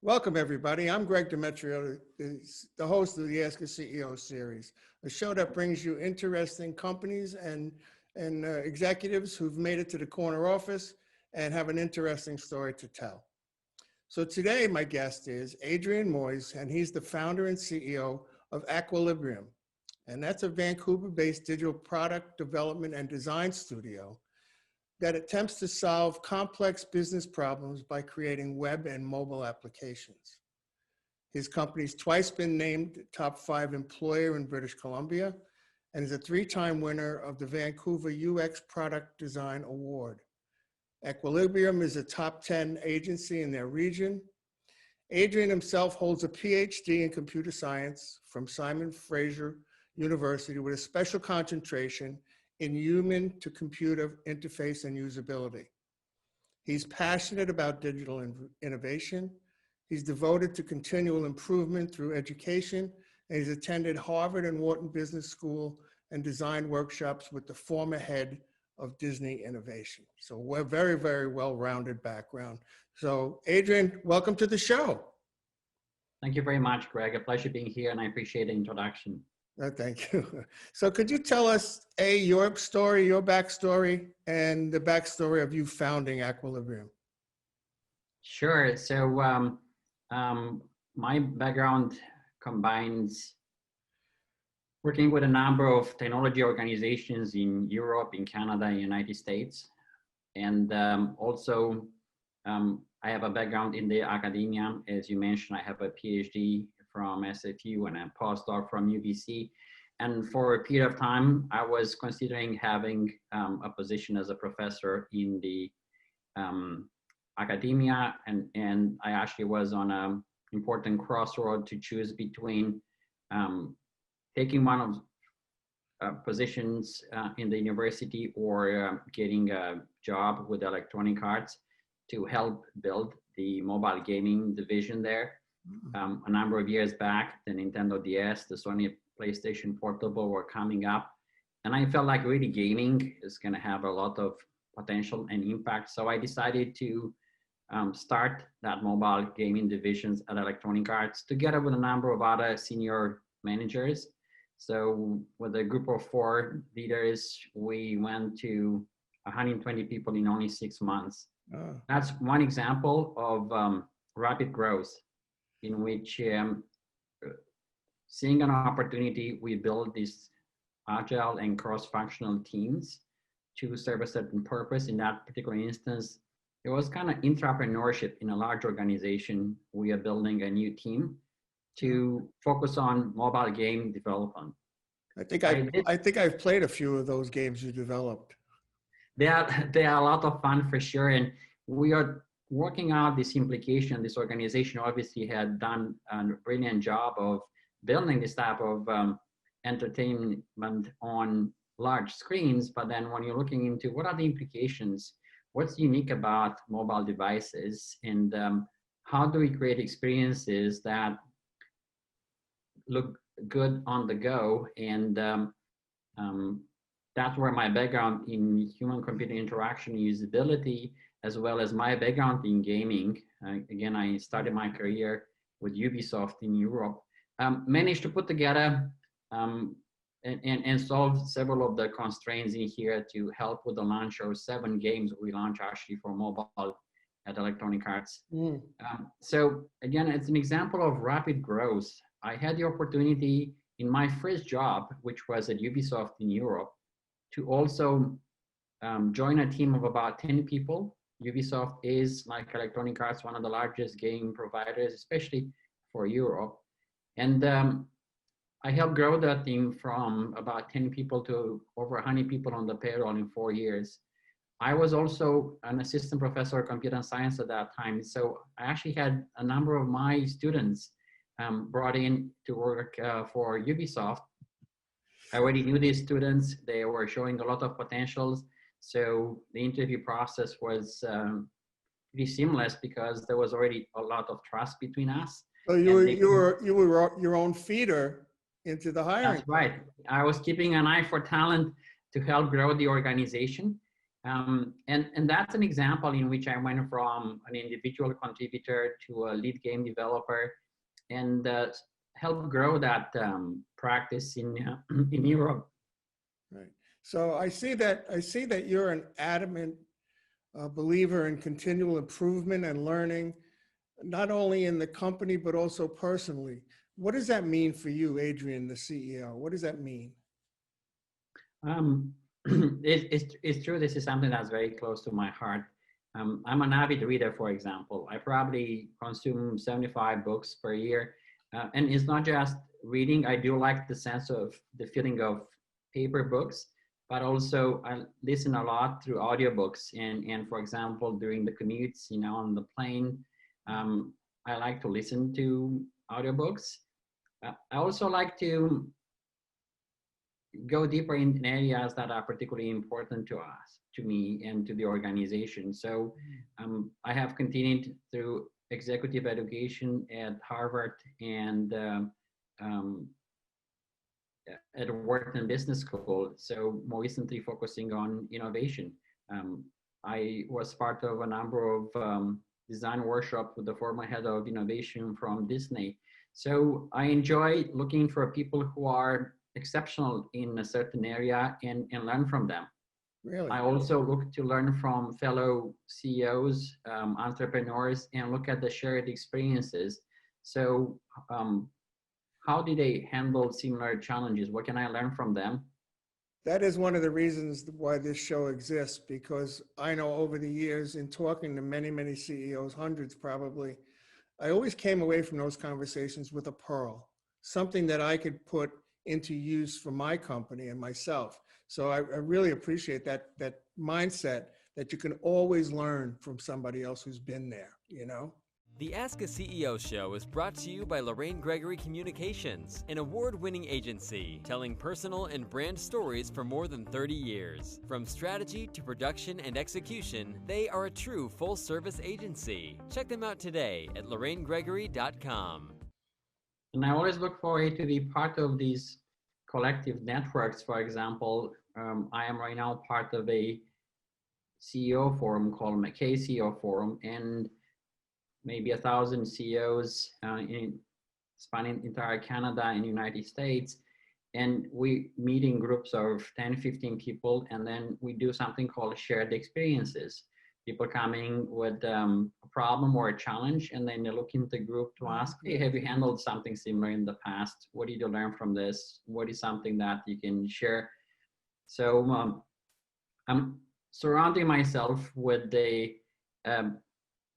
Welcome, everybody. I'm Greg Demetrio, the host of the Ask a CEO series, a show that brings you interesting companies and executives who've made it to the corner office and have an interesting story to tell. So today, my guest is Adrian Moyes, and he's the founder and CEO of Aquilibrium. And that's a Vancouver-based digital product development and design studio that attempts to solve complex business problems by creating web and mobile applications. His company's twice been named top 5 employer in British Columbia and is a 3-time winner of the Vancouver UX Product Design Award. Aquilibrium is a top 10 agency in their region. Adrian himself holds a PhD in computer science from Simon Fraser University with a special concentration in human to computer interface and usability. He's passionate about digital innovation. He's devoted to continual improvement through education, and he's attended Harvard and Wharton Business School and design workshops with the former head of Disney Innovation. So we're very, very well-rounded background. So Adrian, welcome to the show. Thank you very much, Greg. A pleasure being here, and I appreciate the introduction. Thank you. So could you tell us, your story, your backstory, and the backstory of you founding Aquilibrium? Sure. So my background combines working with a number of technology organizations in Europe, in Canada, and United States. And also, I have a background in the academia. As you mentioned, I have a PhD from SFU and a postdoc from UBC. And for a period of time, I was considering having a position as a professor in the academia. And I actually was on an important crossroad to choose between taking one of positions in the university or getting a job with Electronic Arts to help build the mobile gaming division there. A number of years back, the Nintendo DS, the Sony PlayStation Portable were coming up. And I felt like really gaming is going to have a lot of potential and impact. So I decided to start that mobile gaming divisions at Electronic Arts together with a number of other senior managers. So with a group of 4 leaders, we went to 120 people in only 6 months. Oh. That's one example of rapid growth, in which seeing an opportunity, we build these agile and cross-functional teams to serve a certain purpose. In that particular instance, it was kind of entrepreneurship in a large organization. We are building a new team to focus on mobile game development. I think I've played a few of those games you developed. They are a lot of fun for sure, and we are working out this implication. This organization obviously had done a brilliant job of building this type of entertainment on large screens, but then when you're looking into what are the implications, what's unique about mobile devices, and how do we create experiences that look good on the go, and that's where my background in human-computer interaction and usability, as well as my background in gaming. Again, I started my career with Ubisoft in Europe, managed to put together and solve several of the constraints in here to help with the launch of 7 games we launched actually for mobile at Electronic Arts. So again, it's an example of rapid growth. I had the opportunity in my first job, which was at Ubisoft in Europe, to also join a team of about 10 people. Ubisoft is, like Electronic Arts, one of the largest game providers, especially for Europe. And I helped grow that team from about 10 people to over 100 people on the payroll in 4 years. I was also an assistant professor of computer science at that time. So I actually had a number of my students brought in to work for Ubisoft. I already knew these students. They were showing a lot of potentials. So the interview process was pretty seamless because there was already a lot of trust between us. So you were your own feeder into the hiring. That's right. I was keeping an eye for talent to help grow the organization. And that's an example in which I went from an individual contributor to a lead game developer, and help grow that practice in in Europe. Right. So I see that you're an adamant believer in continual improvement and learning, not only in the company, but also personally. What does that mean for you, Adrian, the CEO? What does that mean? Um, it's true. This is something that's very close to my heart. I'm an avid reader, for example. I probably consume 75 books per year. And it's not just reading. I do like the sense of the feeling of paper books, but also I listen a lot through audiobooks. And for example, during the commutes, on the plane, I like to listen to audiobooks. I also like to go deeper in areas that are particularly important to us, to me, and to the organization. So I have continued through executive education at Harvard and at Wharton Business School. So more recently focusing on innovation. I was part of a number of design workshops with the former head of innovation from Disney. So I enjoy looking for people who are exceptional in a certain area and learn from them. Really? I also look to learn from fellow CEOs, entrepreneurs, and look at the shared experiences. So how do they handle similar challenges? What can I learn from them? That is one of the reasons why this show exists, because I know over the years in talking to many, many CEOs, hundreds probably, I always came away from those conversations with a pearl, something that I could put into use for my company and myself. So I really appreciate that mindset that you can always learn from somebody else who's been there, The Ask a CEO show is brought to you by Lorraine Gregory Communications, an award-winning agency telling personal and brand stories for more than 30 years. From strategy to production and execution, they are a true full-service agency. Check them out today at lorrainegregory.com. And I always look forward to be part of these collective networks. For example, I am right now part of a CEO forum called McKay CEO Forum, and maybe 1,000 CEOs spanning entire Canada and United States. And we meet in groups of 10, 15 people, and then we do something called shared experiences. People coming with a problem or a challenge, and then they look into the group to ask, hey, have you handled something similar in the past? What did you learn from this? What is something that you can share? So I'm surrounding myself with the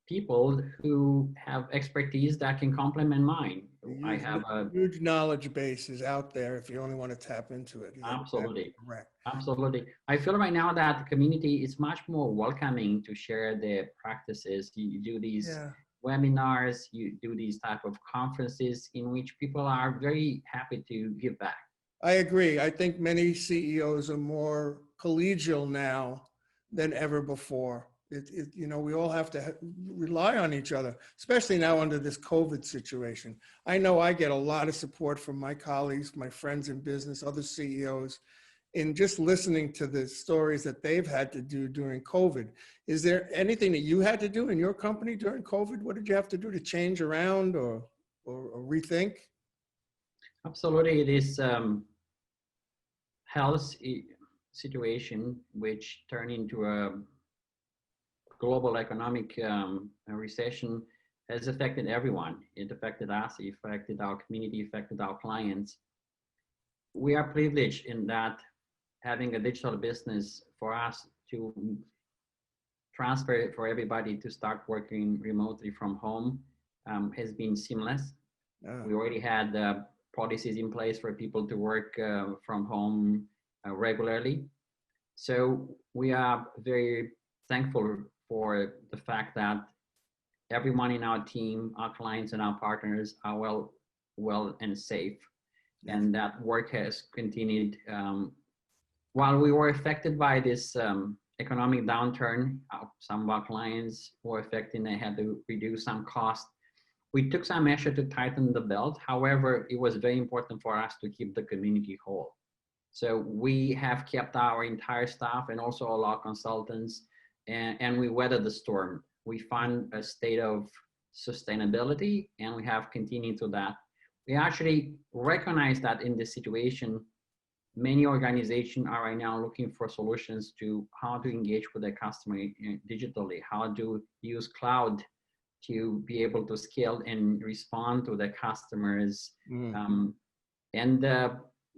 people who have expertise that can complement mine. I have a huge knowledge base is out there if you only want to tap into it. Absolutely. Correct. Absolutely. I feel right now that the community is much more welcoming to share their practices. You do these webinars, you do these type of conferences in which people are very happy to give back. I agree. I think many CEOs are more collegial now than ever before. We all have to rely on each other, especially now under this COVID situation. I know I get a lot of support from my colleagues, my friends in business, other CEOs, in just listening to the stories that they've had to do during COVID. Is there anything that you had to do in your company during COVID? What did you have to do to change around or rethink? Absolutely. It is health situation which turned into a global economic recession has affected everyone. It affected us, it affected our community, affected our clients. We are privileged in that having a digital business for us to transfer it for everybody to start working remotely from home has been seamless. We already had policies in place for people to work from home regularly. So we are very thankful for the fact that everyone in our team, our clients and our partners are well and safe. And that work has continued. While we were affected by this economic downturn, some of our clients were affected and they had to reduce some costs. We took some measure to tighten the belt. However, it was very important for us to keep the community whole. So we have kept our entire staff and also all our consultants, and we weathered the storm. We found a state of sustainability, and we have continued to that. We actually recognize that in this situation, many organizations are right now looking for solutions to how to engage with their customer digitally, how to use cloud to be able to scale and respond to their customers.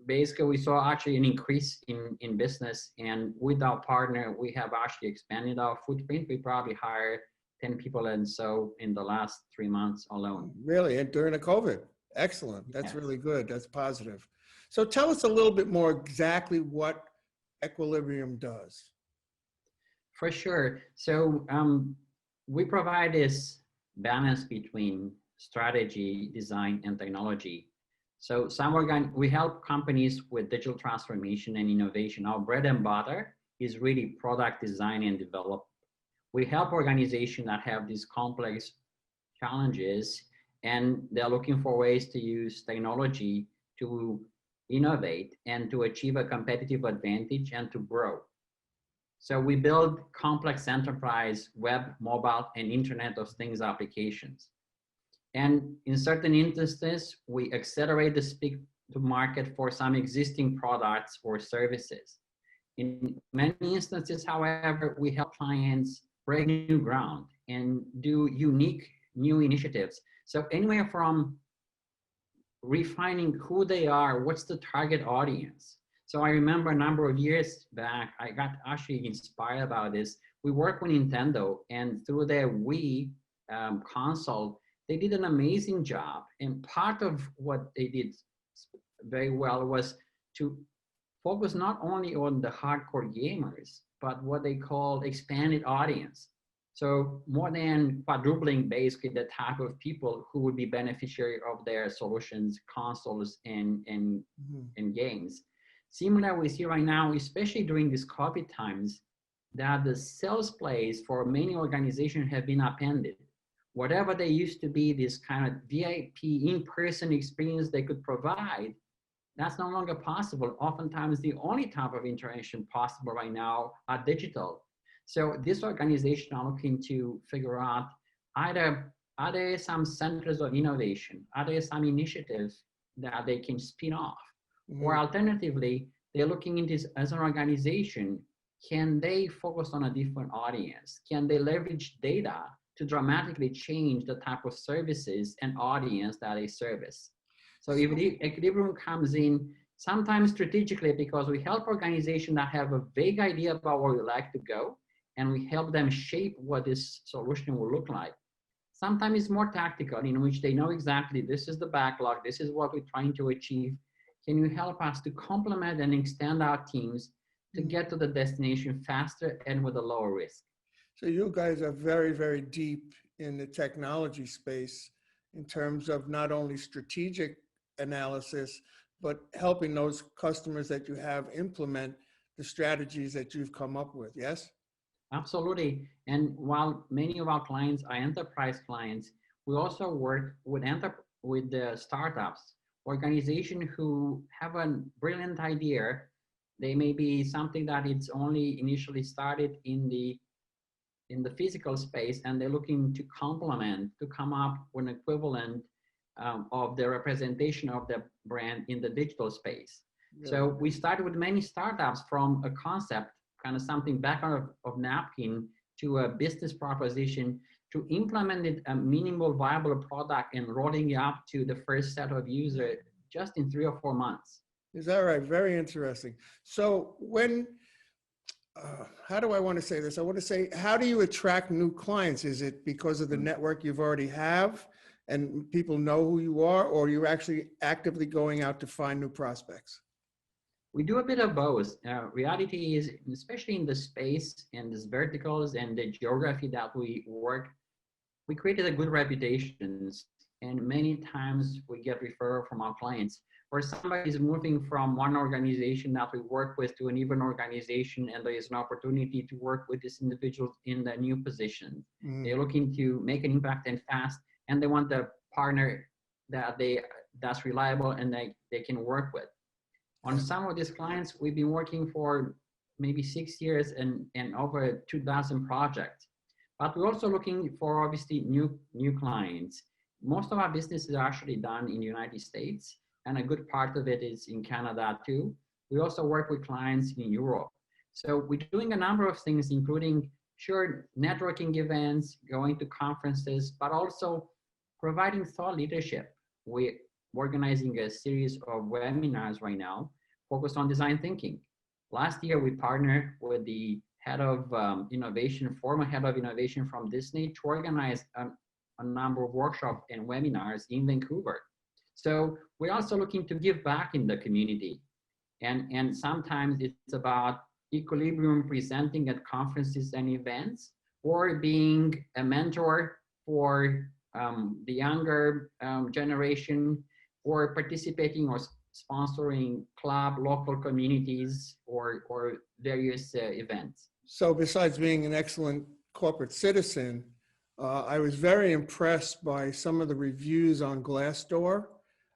Basically, we saw actually an increase in business, and with our partner, we have actually expanded our footprint. We probably hired 10 people and so in the last 3 months alone. Really? And during the COVID? Excellent. That's Yes. really good. That's positive. So tell us a little bit more exactly what Equilibrium does. For sure. So we provide this balance between strategy, design, and technology. So we help companies with digital transformation and innovation. Our bread and butter is really product design and development. We help organizations that have these complex challenges, and they're looking for ways to use technology to innovate and to achieve a competitive advantage and to grow. So we build complex enterprise, web, mobile, and Internet of Things applications. And in certain instances, we accelerate the speed to market for some existing products or services. In many instances, however, we help clients break new ground and do unique new initiatives. So anywhere from refining who they are, what's the target audience. So I remember a number of years back, I got actually inspired about this. We worked with Nintendo, and through their Wii console, they did an amazing job. And part of what they did very well was to focus not only on the hardcore gamers, but what they called expanded audience. So more than quadrupling basically the type of people who would be beneficiary of their solutions, consoles, and games. Similar we see right now, especially during these COVID times, that the sales plays for many organizations have been upended. Whatever they used to be, this kind of VIP in-person experience they could provide, that's no longer possible. Oftentimes, the only type of interaction possible right now are digital. So this organization are looking to figure out either are there some centers of innovation, are there some initiatives that they can spin off, or alternatively, they're looking into this as an organization, can they focus on a different audience? Can they leverage data to dramatically change the type of services and audience that they service? So if Equilibrium comes in, sometimes strategically, because we help organizations that have a vague idea about where we like to go, and we help them shape what this solution will look like. Sometimes it's more tactical, in which they know exactly this is the backlog, this is what we're trying to achieve. Can you help us to complement and extend our teams to get to the destination faster and with a lower risk? So you guys are very, very deep in the technology space in terms of not only strategic analysis, but helping those customers that you have implement the strategies that you've come up with, yes? Absolutely. And while many of our clients are enterprise clients, we also work with the startups, organizations who have a brilliant idea. They may be something that it's only initially started in the physical space, and they're looking to complement, to come up with an equivalent of the representation of the brand in the digital space. Yeah. So we started with many startups from a concept, kind of something back of napkin, to a business proposition, to implement a minimal viable product and rolling it up to the first set of users just in 3 or 4 months. Is that right? Very interesting. So when, how do I want to say this? I want to say, how do you attract new clients? Is it because of the network you've already have and people know who you are, or you're actually actively going out to find new prospects? We do a bit of both. Reality is, especially in the space and these verticals and the geography that we work, we created a good reputation, and many times we get referral from our clients. Or somebody is moving from one organization that we work with to an even organization, and there is an opportunity to work with this individual in the new position. They're looking to make an impact and fast, and they want a partner that's reliable and they can work with. On some of these clients, we've been working for maybe 6 years and over 2,000 projects. But we're also looking for obviously new clients. Most of our business is actually done in the United States, and a good part of it is in Canada too. We also work with clients in Europe. So we're doing a number of things, including networking events, going to conferences, but also providing thought leadership. We're organizing a series of webinars right now focused on design thinking. Last year, we partnered with the head of innovation, former head of innovation from Disney, to organize a number of workshops and webinars in Vancouver. So we're also looking to give back in the community. And sometimes it's about Equilibrium presenting at conferences and events, or being a mentor for the younger generation, or participating or sponsoring club, local communities, or various events. So besides being an excellent corporate citizen, I was very impressed by some of the reviews on Glassdoor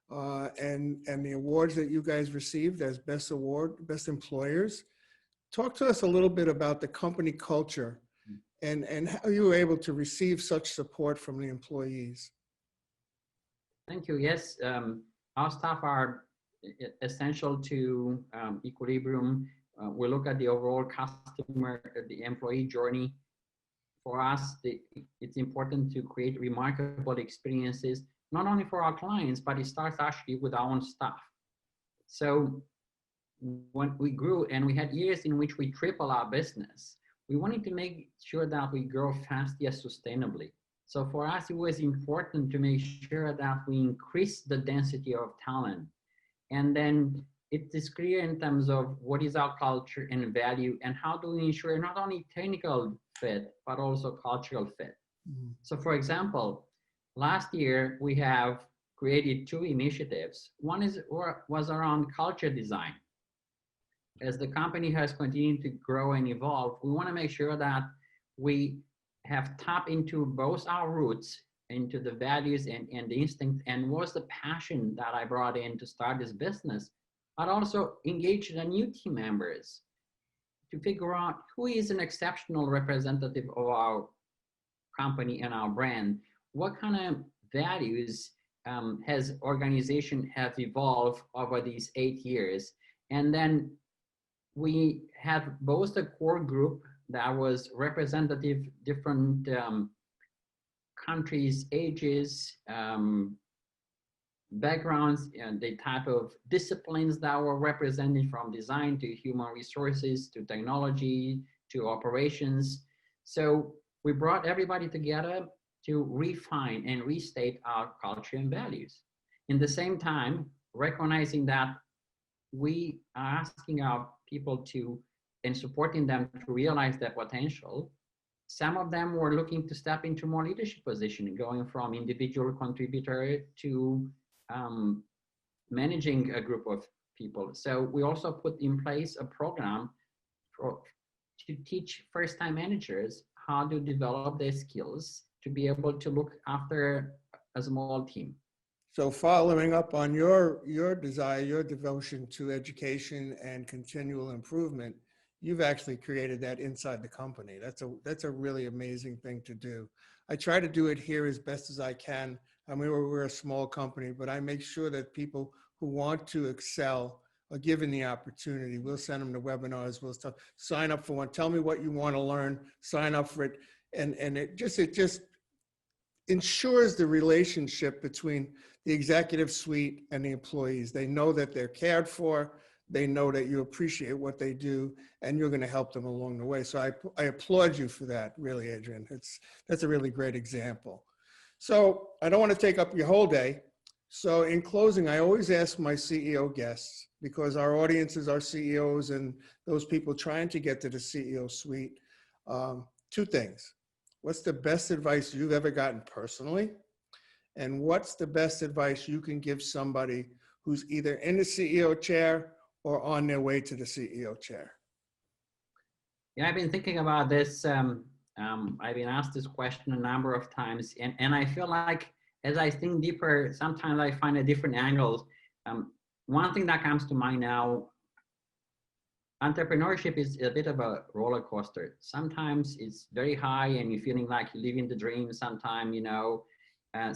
and the awards that you guys received as best employers. Talk to us a little bit about the company culture and how you were able to receive such support from the employees. Thank you. Yes, our staff are essential to Equilibrium. We look at the overall customer, the employee journey. For us, it's important to create remarkable experiences, not only for our clients, but it starts actually with our own staff. So when we grew and we had years in which we tripled our business, we wanted to make sure that we grow fast yet sustainably. So for us, it was important to make sure that we increase the density of talent. And then it is clear in terms of what is our culture and value, and how do we ensure not only technical fit, but also cultural fit. Mm-hmm. So for example, last year we have created 2 initiatives. One was around culture design. As the company has continued to grow and evolve, we want to make sure that we have tapped into both our roots, into the values and the instinct, and what's the passion that I brought in to start this business, but also engage the new team members to figure out who is an exceptional representative of our company and our brand. What kind of values has organization have evolved over these 8 years? And then we have both a core group that was representative, different countries, ages, backgrounds, and the type of disciplines that were represented, from design to human resources to technology to operations. So we brought everybody together to refine and restate our culture and values. In the same time, recognizing that we are asking our people to, and supporting them to realize their potential. Some of them were looking to step into more leadership position, going from individual contributor to managing a group of people. So we also put in place a program to teach first-time managers how to develop their skills to be able to look after a small team. So following up on your desire, your devotion to education and continual improvement, you've actually created that inside the company. That's a really amazing thing to do. I try to do it here as best as I can. I mean, we're a small company, but I make sure that people who want to excel are given the opportunity. We'll send them to webinars. We'll sign up for one. Tell me what you want to learn. Sign up for it, and it just ensures the relationship between the executive suite and the employees. They know that they're cared for. They know that you appreciate what they do, and you're going to help them along the way. So I applaud you for that, really, Adrian. That's a really great example. So I don't want to take up your whole day. So in closing, I always ask my CEO guests, because our audiences are CEOs and those people trying to get to the CEO suite, 2 things. What's the best advice you've ever gotten personally? And what's the best advice you can give somebody who's either in the CEO chair or on their way to the CEO chair? Yeah, I've been thinking about this. I've been asked this question a number of times, and I feel like as I think deeper, sometimes I find a different angle. one thing that comes to mind now, entrepreneurship is a bit of a roller coaster. Sometimes it's very high and you're feeling like you're living the dream. Sometimes,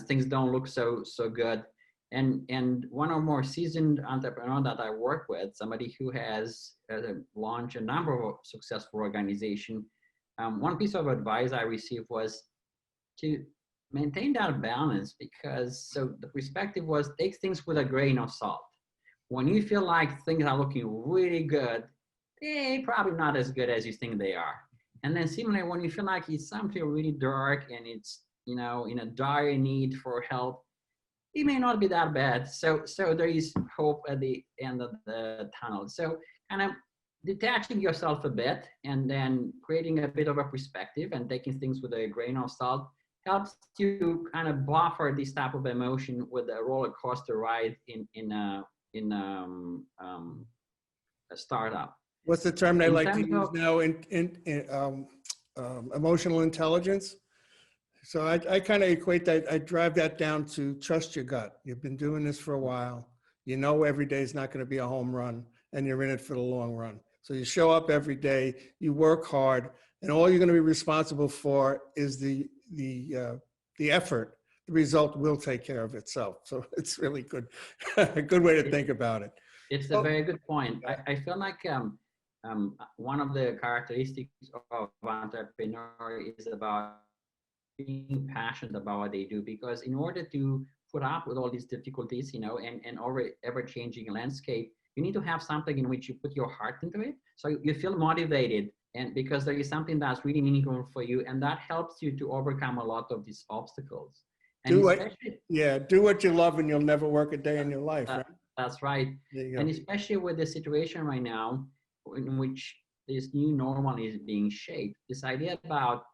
things don't look so good. And one or more seasoned entrepreneur that I work with, somebody who has launched a number of successful organizations, one piece of advice I received was to maintain that balance, because so the perspective was take things with a grain of salt. When you feel like things are looking really good, they probably not as good as you think they are. And then similarly, when you feel like it's something really dark and it's, in a dire need for help, it may not be that bad. So there is hope at the end of the tunnel. So kind of detaching yourself a bit and then creating a bit of a perspective and taking things with a grain of salt helps you kind of buffer this type of emotion with a roller coaster ride in a startup. What's the term they In like to terms use of- now? Emotional intelligence. So I kind of equate that, I drive that down to trust your gut. You've been doing this for a while. You know every day is not going to be a home run, and you're in it for the long run. So you show up every day, you work hard, and all you're going to be responsible for is the effort. The result will take care of itself. So it's really good, a good way to think about it. It's a very good point. I feel like one of the characteristics of entrepreneur is about being passionate about what they do, because in order to put up with all these difficulties, and ever-changing landscape, you need to have something in which you put your heart into it. So you feel motivated, and because there is something that's really meaningful for you, and that helps you to overcome a lot of these obstacles. And do what you love and you'll never work a day in your life, right? That's right. And especially with the situation right now in which this new normal is being shaped, this idea about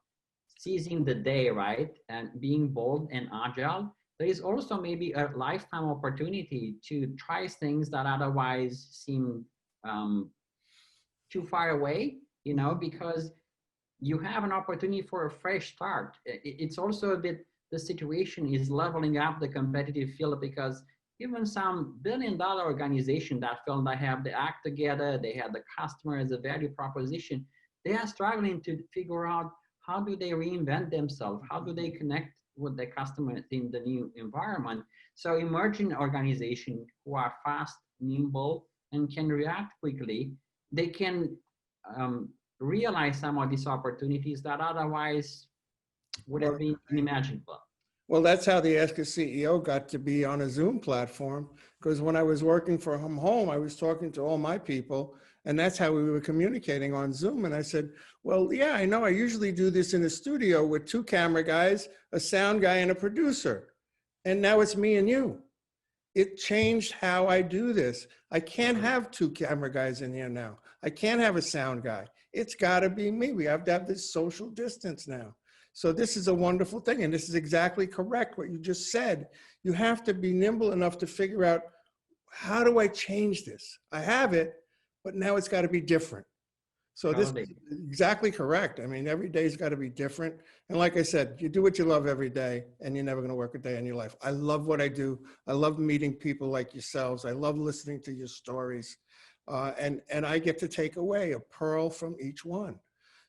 seizing the day, right, and being bold and agile, there is also maybe a lifetime opportunity to try things that otherwise seem too far away, because you have an opportunity for a fresh start. It's also a bit, the situation is leveling up the competitive field, because even some billion-dollar organization that felt they have the act together, they have the customer as a value proposition, they are struggling to figure out how do they reinvent themselves? How do they connect with the customer in the new environment? So emerging organizations who are fast, nimble, and can react quickly, they can realize some of these opportunities that otherwise would have been unimaginable. Well, that's how the Ask a CEO got to be on a Zoom platform, because when I was working from home, I was talking to all my people, and that's how we were communicating on Zoom. And I said, well, yeah, I know I usually do this in a studio with 2 camera guys, a sound guy, and a producer. And now it's me and you. It changed how I do this. I can't have 2 camera guys in here now. I can't have a sound guy. It's got to be me. We have to have this social distance now. So this is a wonderful thing. And this is exactly correct what you just said. You have to be nimble enough to figure out, how do I change this? I have it, but now it's got to be different. So this is exactly correct. I mean, every day's got to be different. And like I said, you do what you love every day, and you're never going to work a day in your life. I love what I do. I love meeting people like yourselves. I love listening to your stories. And I get to take away a pearl from each one.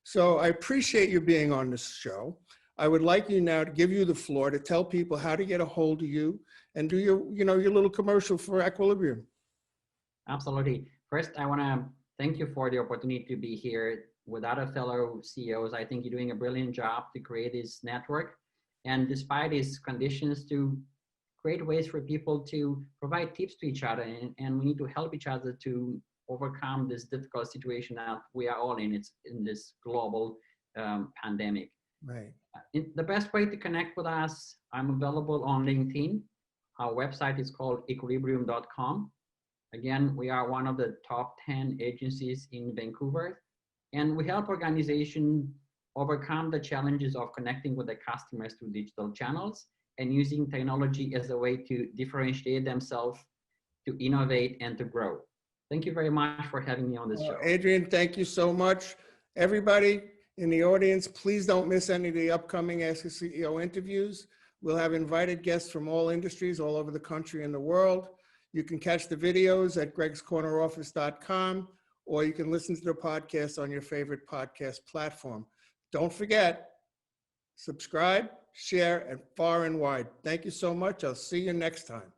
So I appreciate you being on this show. I would like you now to give you the floor to tell people how to get a hold of you and do your little commercial for Equilibrium. Absolutely. First, I want to thank you for the opportunity to be here with other fellow CEOs. I think you're doing a brilliant job to create this network. And despite these conditions, to create ways for people to provide tips to each other. And we need to help each other to overcome this difficult situation that we are all in. It's in this global pandemic. Right. The best way to connect with us, I'm available on LinkedIn. Our website is called equilibrium.com. Again, we are one of the top 10 agencies in Vancouver, and we help organizations overcome the challenges of connecting with the customers through digital channels and using technology as a way to differentiate themselves, to innovate, and to grow. Thank you very much for having me on this show. Adrian, thank you so much. Everybody in the audience, please don't miss any of the upcoming Ask a CEO interviews. We'll have invited guests from all industries all over the country and the world. You can catch the videos at gregscorneroffice.com, or you can listen to the podcast on your favorite podcast platform. Don't forget, subscribe, share, and far and wide. Thank you so much. I'll see you next time.